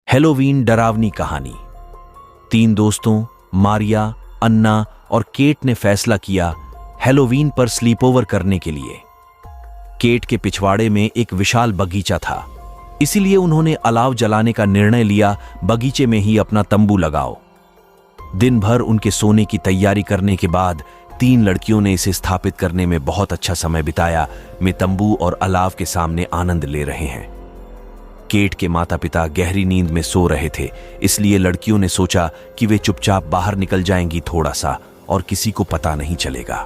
Halloween डरावनी कहानी। 3 दोस्तों मारिया, अन्ना और केट ने फैसला किया हेलोवीन पर स्लीप ओवर करने के लिए। केट के पिछवाड़े में एक विशाल बगीचा था, इसीलिए उन्होंने अलाव जलाने का निर्णय लिया। बगीचे में ही अपना तंबू लगाओ। दिन भर उनके सोने की तैयारी करने के बाद 3 लड़कियों ने इसे स्थापित करने में बहुत अच्छा समय बिताया। वे तंबू और अलाव के सामने आनंद ले रहे हैं। केट के माता पिता गहरी नींद में सो रहे थे, इसलिए लड़कियों ने सोचा कि वे चुपचाप बाहर निकल जाएंगी थोड़ा सा, और किसी को पता नहीं चलेगा।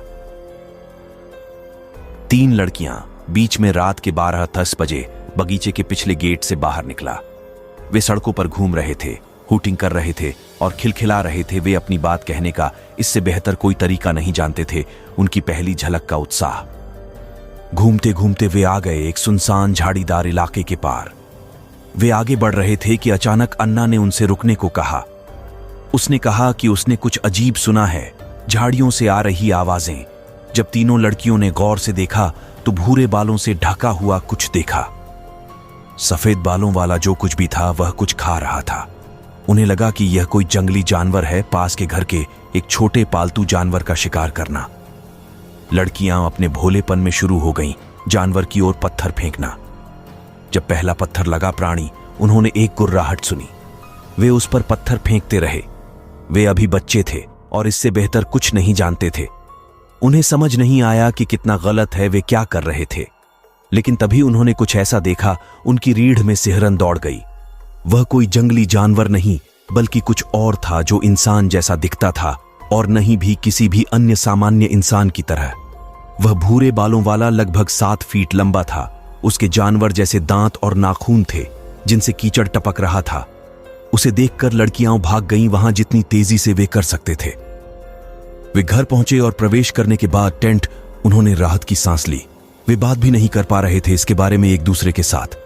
3 लड़कियां बीच में रात के 12:10 बजे बगीचे के पिछले गेट से बाहर निकला। वे सड़कों पर घूम रहे थे, हूटिंग कर रहे थे और खिलखिला रहे थे। वे अपनी बात कहने का इससे बेहतर कोई तरीका नहीं जानते थे। उनकी पहली झलक का उत्साह। घूमते घूमते वे आ गए एक सुनसान झाड़ीदार इलाके के पार। वे आगे बढ़ रहे थे कि अचानक अन्ना ने उनसे रुकने को कहा। उसने कहा कि उसने कुछ अजीब सुना है, झाड़ियों से आ रही आवाजें। जब तीनों लड़कियों ने गौर से देखा तो भूरे बालों से ढका हुआ कुछ देखा। सफेद बालों वाला जो कुछ भी था वह कुछ खा रहा था। उन्हें लगा कि यह कोई जंगली जानवर है, पास के घर के एक छोटे पालतू जानवर का शिकार करना। लड़कियां अपने भोलेपन में शुरू हो गईं, जानवर की ओर पत्थर फेंकना। जब पहला पत्थर लगा प्राणी, उन्होंने एक गुर्राहट सुनी। वे उस पर पत्थर फेंकते रहे। वे अभी बच्चे थे और इससे बेहतर कुछ नहीं जानते थे। उन्हें समझ नहीं आया कि कितना गलत है वे क्या कर रहे थे। लेकिन तभी उन्होंने कुछ ऐसा देखा, उनकी रीढ़ में सिहरन दौड़ गई। वह कोई जंगली जानवर नहीं, बल्कि कुछ और था जो इंसान जैसा दिखता था, और नहीं भी किसी भी अन्य सामान्य इंसान की तरह। वह भूरे बालों वाला लगभग 7 फीट लंबा था। उसके जानवर जैसे दांत और नाखून थे जिनसे कीचड़ टपक रहा था। उसे देखकर लड़कियां भाग गईं वहां जितनी तेजी से वे कर सकते थे। वे घर पहुंचे और प्रवेश करने के बाद टेंट उन्होंने राहत की सांस ली। वे बात भी नहीं कर पा रहे थे इसके बारे में एक दूसरे के साथ।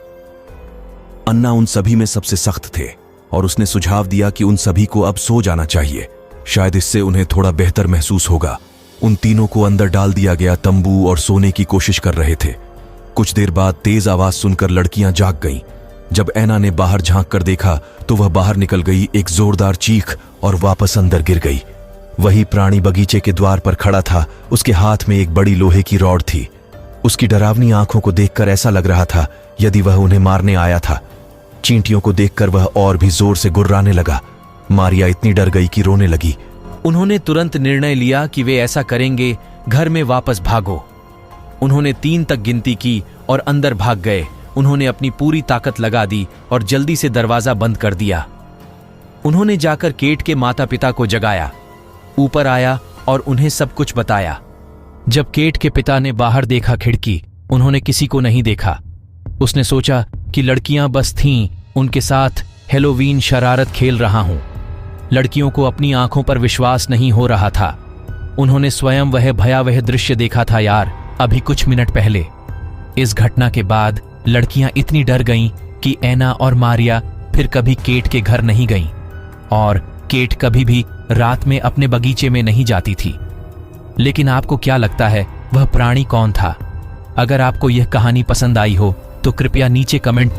अन्ना उन सभी में सबसे सख्त थे और उसने सुझाव दिया कि उन सभी को अब सो जाना चाहिए, शायद इससे उन्हें थोड़ा बेहतर महसूस होगा। उन तीनों को अंदर डाल दिया गया। तंबू और सोने की कोशिश कर रहे थे। कुछ देर बाद तेज आवाज सुनकर लड़कियां जाग गईं। जब ऐना ने बाहर झांक कर देखा तो वह बाहर निकल गई, एक जोरदार चीख, और वापस अंदर गिर गई। वही प्राणी बगीचे के द्वार पर खड़ा था। उसके हाथ में एक बड़ी लोहे की रॉड थी। उसकी डरावनी आंखों को देखकर ऐसा लग रहा था यदि वह उन्हें मारने आया था। चींटियों को देखकर वह और भी जोर से गुर्राने लगा। मारिया इतनी डर गई कि रोने लगी। उन्होंने तुरंत निर्णय लिया कि वे ऐसा करेंगे, घर में वापस भागो। उन्होंने 3 तक गिनती की और अंदर भाग गए। उन्होंने अपनी पूरी ताकत लगा दी और जल्दी से दरवाजा बंद कर दिया। उन्होंने जाकर केट के माता पिता को जगाया, ऊपर आया और उन्हें सब कुछ बताया। जब केट के पिता ने बाहर देखा खिड़की, उन्होंने किसी को नहीं देखा। उसने सोचा कि लड़कियां बस थीं, उनके साथ हेलोवीन शरारत खेल रहा हूं। लड़कियों को अपनी आंखों पर विश्वास नहीं हो रहा था। उन्होंने स्वयं वह भयावह दृश्य देखा था यार, अभी कुछ मिनट पहले। इस घटना के बाद लड़कियां इतनी डर गईं कि ऐना और मारिया फिर कभी केट के घर नहीं गईं, और केट कभी भी रात में अपने बगीचे में नहीं जाती थी। लेकिन आपको क्या लगता है वह प्राणी कौन था? अगर आपको यह कहानी पसंद आई हो तो कृपया नीचे कमेंट